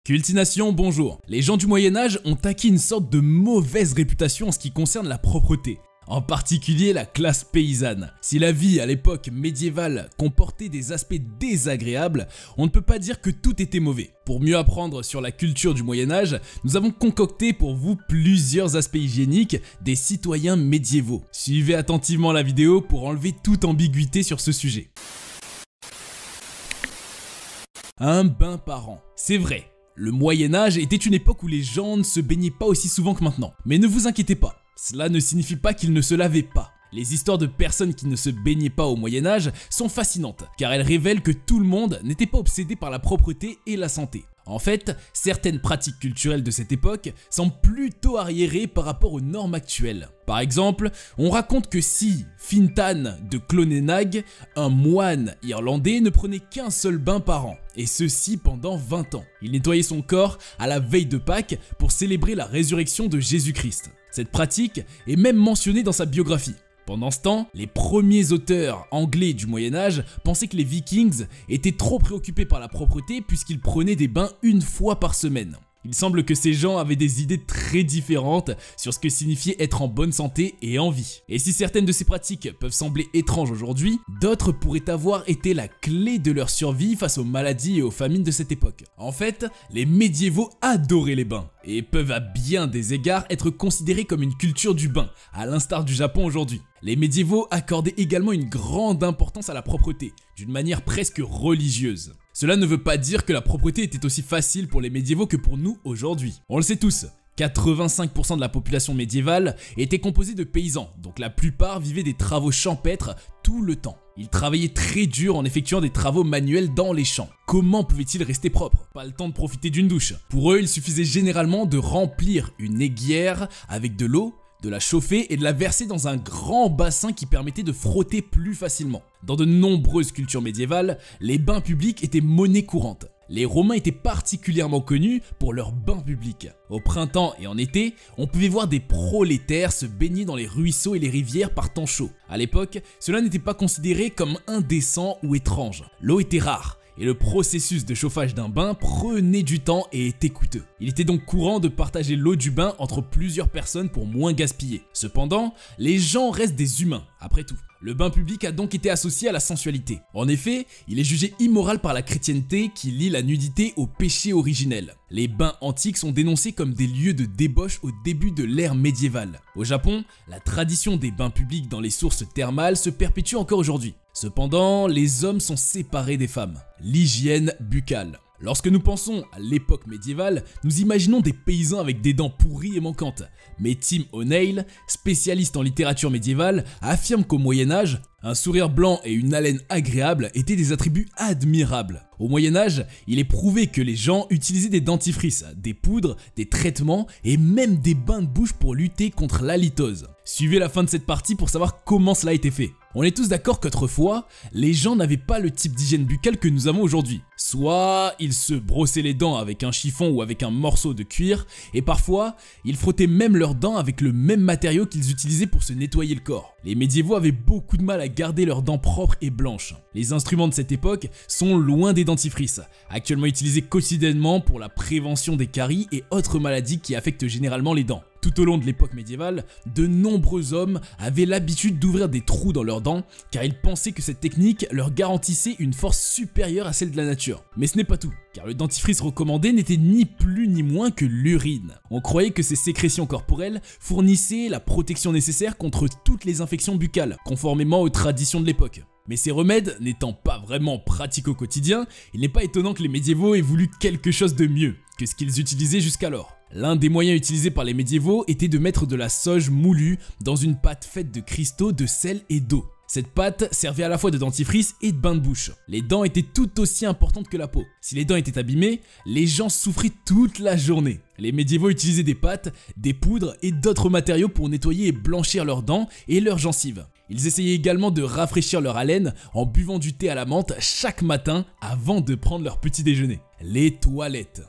Cultination, bonjour. Les gens du Moyen-Âge ont acquis une sorte de mauvaise réputation en ce qui concerne la propreté. En particulier la classe paysanne. Si la vie à l'époque médiévale comportait des aspects désagréables, on ne peut pas dire que tout était mauvais. Pour mieux apprendre sur la culture du Moyen-Âge, nous avons concocté pour vous plusieurs aspects hygiéniques des citoyens médiévaux. Suivez attentivement la vidéo pour enlever toute ambiguïté sur ce sujet. Un bain par an. C'est vrai, le Moyen-Âge était une époque où les gens ne se baignaient pas aussi souvent que maintenant. Mais ne vous inquiétez pas. Cela ne signifie pas qu'ils ne se lavaient pas. Les histoires de personnes qui ne se baignaient pas au Moyen-Âge sont fascinantes, car elles révèlent que tout le monde n'était pas obsédé par la propreté et la santé. En fait, certaines pratiques culturelles de cette époque semblent plutôt arriérées par rapport aux normes actuelles. Par exemple, on raconte que si Fintan de Clonenagh, un moine irlandais, ne prenait qu'un seul bain par an, et ceci pendant 20 ans. Il nettoyait son corps à la veille de Pâques pour célébrer la résurrection de Jésus-Christ. Cette pratique est même mentionnée dans sa biographie. Pendant ce temps, les premiers auteurs anglais du Moyen-Âge pensaient que les Vikings étaient trop préoccupés par la propreté puisqu'ils prenaient des bains une fois par semaine. Il semble que ces gens avaient des idées très différentes sur ce que signifiait être en bonne santé et en vie. Et si certaines de ces pratiques peuvent sembler étranges aujourd'hui, d'autres pourraient avoir été la clé de leur survie face aux maladies et aux famines de cette époque. En fait, les médiévaux adoraient les bains et peuvent à bien des égards être considérés comme une culture du bain, à l'instar du Japon aujourd'hui. Les médiévaux accordaient également une grande importance à la propreté, d'une manière presque religieuse. Cela ne veut pas dire que la propreté était aussi facile pour les médiévaux que pour nous aujourd'hui. On le sait tous, 85% de la population médiévale était composée de paysans, donc la plupart vivaient des travaux champêtres tout le temps. Ils travaillaient très dur en effectuant des travaux manuels dans les champs. Comment pouvaient-ils rester propres? Pas le temps de profiter d'une douche. Pour eux, il suffisait généralement de remplir une aiguière avec de l'eau, de la chauffer et de la verser dans un grand bassin qui permettait de frotter plus facilement. Dans de nombreuses cultures médiévales, les bains publics étaient monnaie courante. Les Romains étaient particulièrement connus pour leurs bains publics. Au printemps et en été, on pouvait voir des prolétaires se baigner dans les ruisseaux et les rivières par temps chaud. À l'époque, cela n'était pas considéré comme indécent ou étrange. L'eau était rare. Et le processus de chauffage d'un bain prenait du temps et était coûteux. Il était donc courant de partager l'eau du bain entre plusieurs personnes pour moins gaspiller. Cependant, les gens restent des humains, après tout. Le bain public a donc été associé à la sensualité. En effet, il est jugé immoral par la chrétienté qui lie la nudité au péché originel. Les bains antiques sont dénoncés comme des lieux de débauche au début de l'ère médiévale. Au Japon, la tradition des bains publics dans les sources thermales se perpétue encore aujourd'hui. Cependant, les hommes sont séparés des femmes. L'hygiène buccale. Lorsque nous pensons à l'époque médiévale, nous imaginons des paysans avec des dents pourries et manquantes. Mais Tim O'Neill, spécialiste en littérature médiévale, affirme qu'au Moyen-Âge, un sourire blanc et une haleine agréable étaient des attributs admirables. Au Moyen-Âge, il est prouvé que les gens utilisaient des dentifrices, des poudres, des traitements et même des bains de bouche pour lutter contre l'halitose. Suivez la fin de cette partie pour savoir comment cela a été fait. On est tous d'accord qu'autrefois, les gens n'avaient pas le type d'hygiène buccale que nous avons aujourd'hui. Soit ils se brossaient les dents avec un chiffon ou avec un morceau de cuir, et parfois, ils frottaient même leurs dents avec le même matériau qu'ils utilisaient pour se nettoyer le corps. Les médiévaux avaient beaucoup de mal à garder leurs dents propres et blanches. Les instruments de cette époque sont loin des dentifrices, actuellement utilisés quotidiennement pour la prévention des caries et autres maladies qui affectent généralement les dents. Tout au long de l'époque médiévale, de nombreux hommes avaient l'habitude d'ouvrir des trous dans leurs dents car ils pensaient que cette technique leur garantissait une force supérieure à celle de la nature. Mais ce n'est pas tout, car le dentifrice recommandé n'était ni plus ni moins que l'urine. On croyait que ces sécrétions corporelles fournissaient la protection nécessaire contre toutes les infections buccales, conformément aux traditions de l'époque. Mais ces remèdes n'étant pas vraiment pratiques au quotidien, il n'est pas étonnant que les médiévaux aient voulu quelque chose de mieux que ce qu'ils utilisaient jusqu'alors. L'un des moyens utilisés par les médiévaux était de mettre de la sauge moulue dans une pâte faite de cristaux, de sel et d'eau. Cette pâte servait à la fois de dentifrice et de bain de bouche. Les dents étaient tout aussi importantes que la peau. Si les dents étaient abîmées, les gens souffraient toute la journée. Les médiévaux utilisaient des pâtes, des poudres et d'autres matériaux pour nettoyer et blanchir leurs dents et leurs gencives. Ils essayaient également de rafraîchir leur haleine en buvant du thé à la menthe chaque matin avant de prendre leur petit déjeuner. Les toilettes.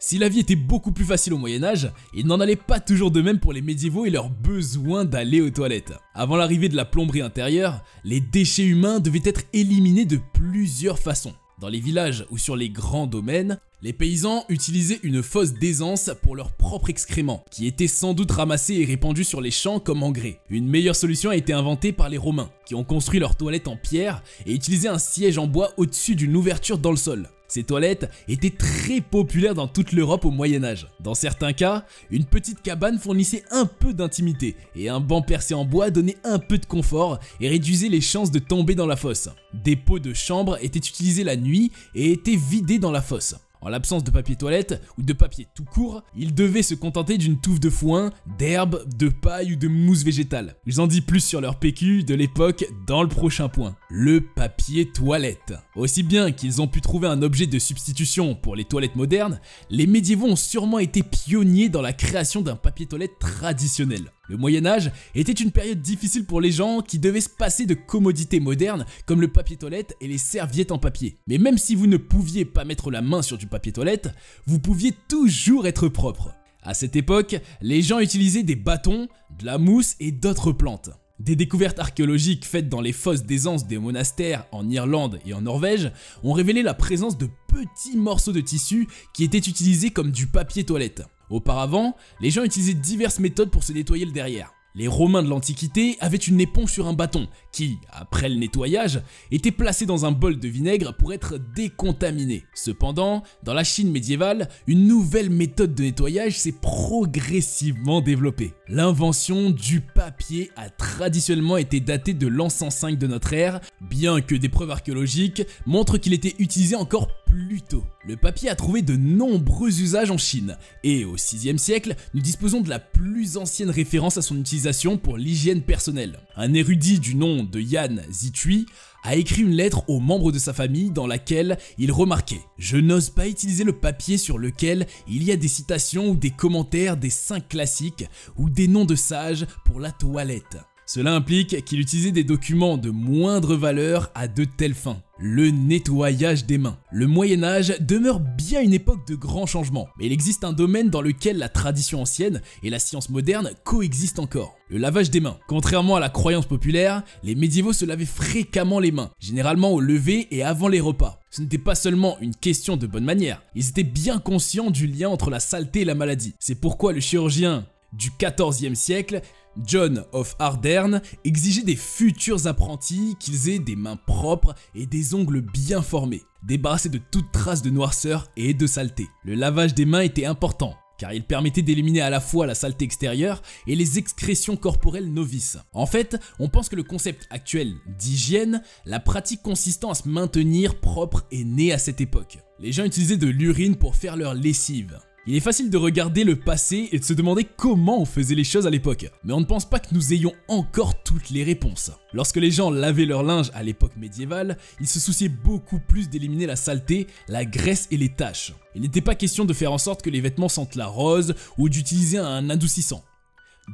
Si la vie était beaucoup plus facile au Moyen-Âge, il n'en allait pas toujours de même pour les médiévaux et leur besoin d'aller aux toilettes. Avant l'arrivée de la plomberie intérieure, les déchets humains devaient être éliminés de plusieurs façons. Dans les villages ou sur les grands domaines, les paysans utilisaient une fosse d'aisance pour leurs propres excréments, qui étaient sans doute ramassés et répandus sur les champs comme engrais. Une meilleure solution a été inventée par les Romains, qui ont construit leurs toilettes en pierre et utilisé un siège en bois au-dessus d'une ouverture dans le sol. Ces toilettes étaient très populaires dans toute l'Europe au Moyen-Âge. Dans certains cas, une petite cabane fournissait un peu d'intimité et un banc percé en bois donnait un peu de confort et réduisait les chances de tomber dans la fosse. Des pots de chambre étaient utilisés la nuit et étaient vidés dans la fosse. En l'absence de papier toilette ou de papier tout court, ils devaient se contenter d'une touffe de foin, d'herbe, de paille ou de mousse végétale. Je vous en dis plus sur leur PQ de l'époque dans le prochain point. Le papier toilette. Aussi bien qu'ils ont pu trouver un objet de substitution pour les toilettes modernes, les médiévaux ont sûrement été pionniers dans la création d'un papier toilette traditionnel. Le Moyen-Âge était une période difficile pour les gens qui devaient se passer de commodités modernes comme le papier toilette et les serviettes en papier. Mais même si vous ne pouviez pas mettre la main sur du papier toilette, vous pouviez toujours être propre. À cette époque, les gens utilisaient des bâtons, de la mousse et d'autres plantes. Des découvertes archéologiques faites dans les fosses d'aisance des monastères en Irlande et en Norvège ont révélé la présence de petits morceaux de tissu qui étaient utilisés comme du papier toilette. Auparavant, les gens utilisaient diverses méthodes pour se nettoyer le derrière. Les Romains de l'Antiquité avaient une éponge sur un bâton qui, après le nettoyage, était placée dans un bol de vinaigre pour être décontaminée. Cependant, dans la Chine médiévale, une nouvelle méthode de nettoyage s'est progressivement développée. L'invention du papier a traditionnellement été datée de l'an 105 de notre ère, bien que des preuves archéologiques montrent qu'il était utilisé encore plus tôt. Le papier a trouvé de nombreux usages en Chine, et au 6e siècle, nous disposons de la plus ancienne référence à son utilisation pour l'hygiène personnelle. Un érudit du nom de Yan Zitui a écrit une lettre aux membres de sa famille dans laquelle il remarquait « Je n'ose pas utiliser le papier sur lequel il y a des citations ou des commentaires des saints classiques ou des noms de sages pour la toilette ». Cela implique qu'il utilisait des documents de moindre valeur à de telles fins. Le nettoyage des mains. Le Moyen-Âge demeure bien une époque de grands changements, mais il existe un domaine dans lequel la tradition ancienne et la science moderne coexistent encore. Le lavage des mains. Contrairement à la croyance populaire, les médiévaux se lavaient fréquemment les mains, généralement au lever et avant les repas. Ce n'était pas seulement une question de bonne manière, ils étaient bien conscients du lien entre la saleté et la maladie. C'est pourquoi le chirurgien du XIVe siècle, John of Ardern, exigeait des futurs apprentis qu'ils aient des mains propres et des ongles bien formés, débarrassés de toute trace de noirceur et de saleté. Le lavage des mains était important, car il permettait d'éliminer à la fois la saleté extérieure et les excrétions corporelles novices. En fait, on pense que le concept actuel d'hygiène, la pratique consistant à se maintenir propre, est né à cette époque. Les gens utilisaient de l'urine pour faire leur lessive. Il est facile de regarder le passé et de se demander comment on faisait les choses à l'époque, mais on ne pense pas que nous ayons encore toutes les réponses. Lorsque les gens lavaient leur linge à l'époque médiévale, ils se souciaient beaucoup plus d'éliminer la saleté, la graisse et les taches. Il n'était pas question de faire en sorte que les vêtements sentent la rose ou d'utiliser un adoucissant.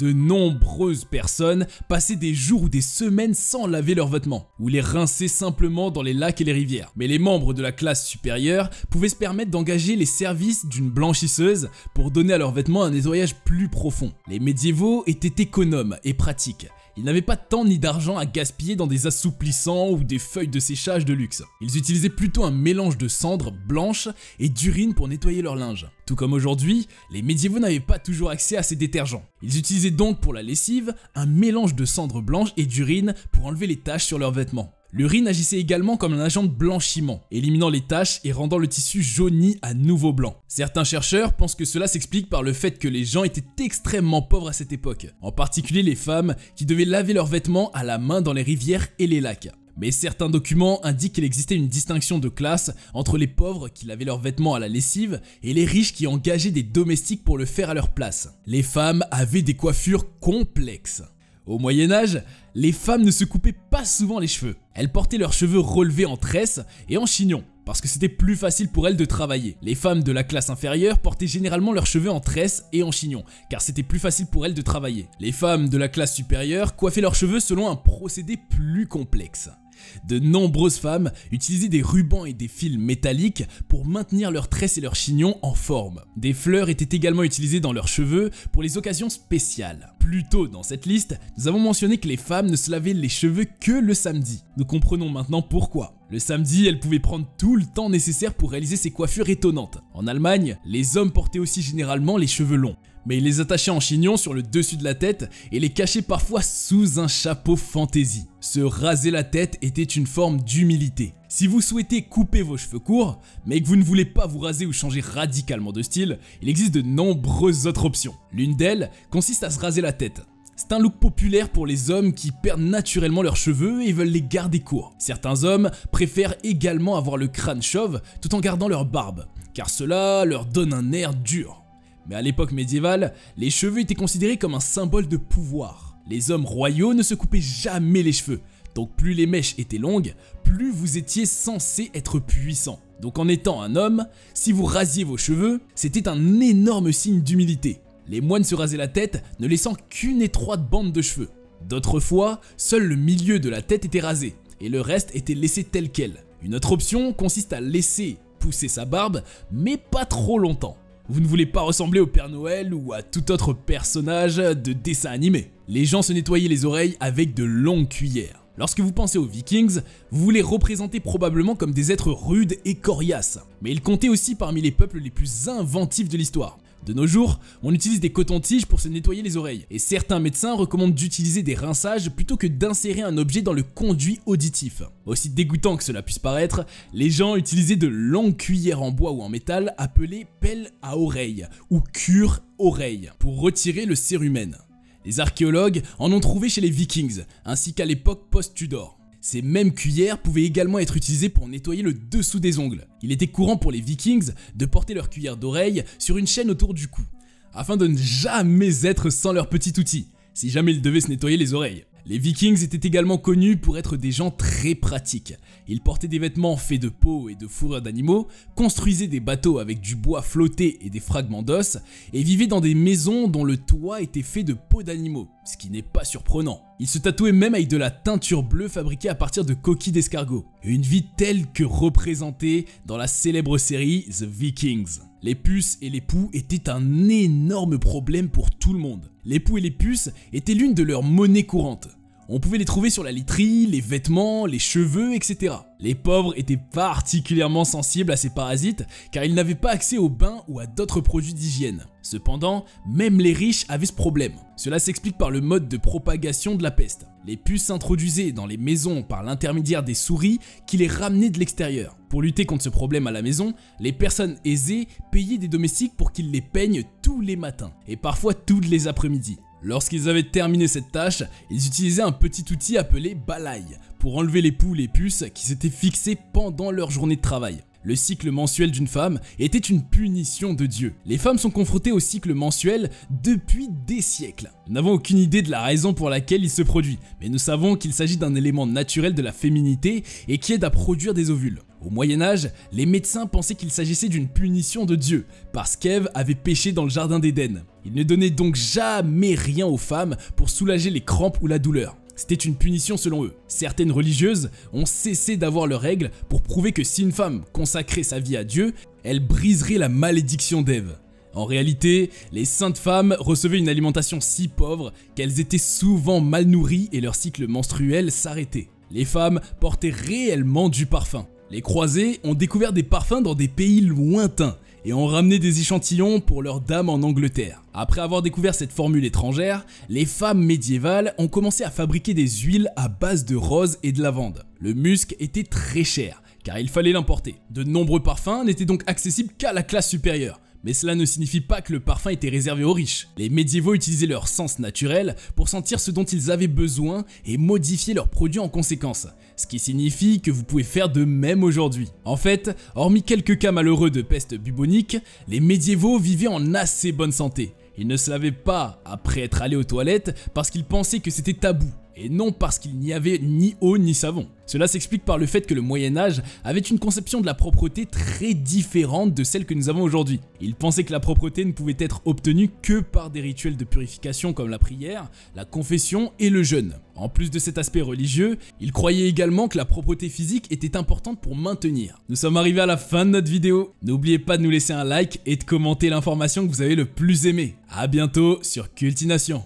De nombreuses personnes passaient des jours ou des semaines sans laver leurs vêtements, ou les rincer simplement dans les lacs et les rivières. Mais les membres de la classe supérieure pouvaient se permettre d'engager les services d'une blanchisseuse pour donner à leurs vêtements un nettoyage plus profond. Les médiévaux étaient économes et pratiques. Ils n'avaient pas de temps ni d'argent à gaspiller dans des assouplissants ou des feuilles de séchage de luxe. Ils utilisaient plutôt un mélange de cendres blanches et d'urine pour nettoyer leur linge. Tout comme aujourd'hui, les médiévaux n'avaient pas toujours accès à ces détergents. Ils utilisaient donc pour la lessive un mélange de cendres blanches et d'urine pour enlever les taches sur leurs vêtements. L'urine agissait également comme un agent de blanchiment, éliminant les taches et rendant le tissu jauni à nouveau blanc. Certains chercheurs pensent que cela s'explique par le fait que les gens étaient extrêmement pauvres à cette époque, en particulier les femmes qui devaient laver leurs vêtements à la main dans les rivières et les lacs. Mais certains documents indiquent qu'il existait une distinction de classe entre les pauvres qui lavaient leurs vêtements à la lessive et les riches qui engageaient des domestiques pour le faire à leur place. Les femmes avaient des coiffures complexes. Au Moyen-Âge, les femmes ne se coupaient pas souvent les cheveux. Elles portaient leurs cheveux relevés en tresse et en chignon, parce que c'était plus facile pour elles de travailler. Les femmes de la classe inférieure portaient généralement leurs cheveux en tresse et en chignon, car c'était plus facile pour elles de travailler. Les femmes de la classe supérieure coiffaient leurs cheveux selon un procédé plus complexe. De nombreuses femmes utilisaient des rubans et des fils métalliques pour maintenir leurs tresses et leurs chignons en forme. Des fleurs étaient également utilisées dans leurs cheveux pour les occasions spéciales. Plus tôt dans cette liste, nous avons mentionné que les femmes ne se lavaient les cheveux que le samedi. Nous comprenons maintenant pourquoi. Le samedi, elle pouvait prendre tout le temps nécessaire pour réaliser ses coiffures étonnantes. En Allemagne, les hommes portaient aussi généralement les cheveux longs, mais ils les attachaient en chignon sur le dessus de la tête et les cachaient parfois sous un chapeau fantaisie. Se raser la tête était une forme d'humilité. Si vous souhaitez couper vos cheveux courts, mais que vous ne voulez pas vous raser ou changer radicalement de style, il existe de nombreuses autres options. L'une d'elles consiste à se raser la tête. C'est un look populaire pour les hommes qui perdent naturellement leurs cheveux et veulent les garder courts. Certains hommes préfèrent également avoir le crâne chauve tout en gardant leur barbe, car cela leur donne un air dur. Mais à l'époque médiévale, les cheveux étaient considérés comme un symbole de pouvoir. Les hommes royaux ne se coupaient jamais les cheveux, donc plus les mèches étaient longues, plus vous étiez censé être puissant. Donc en étant un homme, si vous rasiez vos cheveux, c'était un énorme signe d'humilité. Les moines se rasaient la tête, ne laissant qu'une étroite bande de cheveux. D'autres fois, seul le milieu de la tête était rasé, et le reste était laissé tel quel. Une autre option consiste à laisser pousser sa barbe, mais pas trop longtemps. Vous ne voulez pas ressembler au Père Noël ou à tout autre personnage de dessin animé. Les gens se nettoyaient les oreilles avec de longues cuillères. Lorsque vous pensez aux Vikings, vous les représentez probablement comme des êtres rudes et coriaces, mais ils comptaient aussi parmi les peuples les plus inventifs de l'histoire. De nos jours, on utilise des cotons-tiges pour se nettoyer les oreilles, et certains médecins recommandent d'utiliser des rinçages plutôt que d'insérer un objet dans le conduit auditif. Aussi dégoûtant que cela puisse paraître, les gens utilisaient de longues cuillères en bois ou en métal appelées pelles à oreille ou cure-oreille pour retirer le cérumen. Les archéologues en ont trouvé chez les Vikings, ainsi qu'à l'époque post-Tudor. Ces mêmes cuillères pouvaient également être utilisées pour nettoyer le dessous des ongles. Il était courant pour les Vikings de porter leur cuillère d'oreille sur une chaîne autour du cou, afin de ne jamais être sans leur petit outil, si jamais ils devaient se nettoyer les oreilles. Les Vikings étaient également connus pour être des gens très pratiques. Ils portaient des vêtements faits de peau et de fourrure d'animaux, construisaient des bateaux avec du bois flotté et des fragments d'os, et vivaient dans des maisons dont le toit était fait de peau d'animaux, ce qui n'est pas surprenant. Ils se tatouaient même avec de la teinture bleue fabriquée à partir de coquilles d'escargot. Une vie telle que représentée dans la célèbre série The Vikings. Les puces et les poux étaient un énorme problème pour tout le monde. Les poux et les puces étaient l'une de leurs monnaies courantes. On pouvait les trouver sur la literie, les vêtements, les cheveux, etc. Les pauvres étaient particulièrement sensibles à ces parasites car ils n'avaient pas accès aux bains ou à d'autres produits d'hygiène. Cependant, même les riches avaient ce problème. Cela s'explique par le mode de propagation de la peste. Les puces s'introduisaient dans les maisons par l'intermédiaire des souris qui les ramenaient de l'extérieur. Pour lutter contre ce problème à la maison, les personnes aisées payaient des domestiques pour qu'ils les peignent tous les matins et parfois tous les après-midi. Lorsqu'ils avaient terminé cette tâche, ils utilisaient un petit outil appelé balai pour enlever les poux, les puces qui s'étaient fixées pendant leur journée de travail. Le cycle mensuel d'une femme était une punition de Dieu. Les femmes sont confrontées au cycle mensuel depuis des siècles. Nous n'avons aucune idée de la raison pour laquelle il se produit, mais nous savons qu'il s'agit d'un élément naturel de la féminité et qui aide à produire des ovules. Au Moyen-Âge, les médecins pensaient qu'il s'agissait d'une punition de Dieu, parce qu'Ève avait péché dans le jardin d'Éden. Ils ne donnaient donc jamais rien aux femmes pour soulager les crampes ou la douleur. C'était une punition selon eux. Certaines religieuses ont cessé d'avoir leurs règles pour prouver que si une femme consacrait sa vie à Dieu, elle briserait la malédiction d'Ève. En réalité, les saintes femmes recevaient une alimentation si pauvre qu'elles étaient souvent mal nourries et leur cycle menstruel s'arrêtait. Les femmes portaient réellement du parfum. Les croisés ont découvert des parfums dans des pays lointains et ont ramené des échantillons pour leurs dames en Angleterre. Après avoir découvert cette formule étrangère, les femmes médiévales ont commencé à fabriquer des huiles à base de rose et de lavande. Le musc était très cher, car il fallait l'importer. De nombreux parfums n'étaient donc accessibles qu'à la classe supérieure. Mais cela ne signifie pas que le parfum était réservé aux riches. Les médiévaux utilisaient leur sens naturel pour sentir ce dont ils avaient besoin et modifier leurs produits en conséquence. Ce qui signifie que vous pouvez faire de même aujourd'hui. En fait, hormis quelques cas malheureux de peste bubonique, les médiévaux vivaient en assez bonne santé. Ils ne se lavaient pas après être allés aux toilettes parce qu'ils pensaient que c'était tabou, et non parce qu'il n'y avait ni eau ni savon. Cela s'explique par le fait que le Moyen-Âge avait une conception de la propreté très différente de celle que nous avons aujourd'hui. Ils pensaient que la propreté ne pouvait être obtenue que par des rituels de purification comme la prière, la confession et le jeûne. En plus de cet aspect religieux, ils croyaient également que la propreté physique était importante pour maintenir. Nous sommes arrivés à la fin de notre vidéo. N'oubliez pas de nous laisser un like et de commenter l'information que vous avez le plus aimée. A bientôt sur Cultination.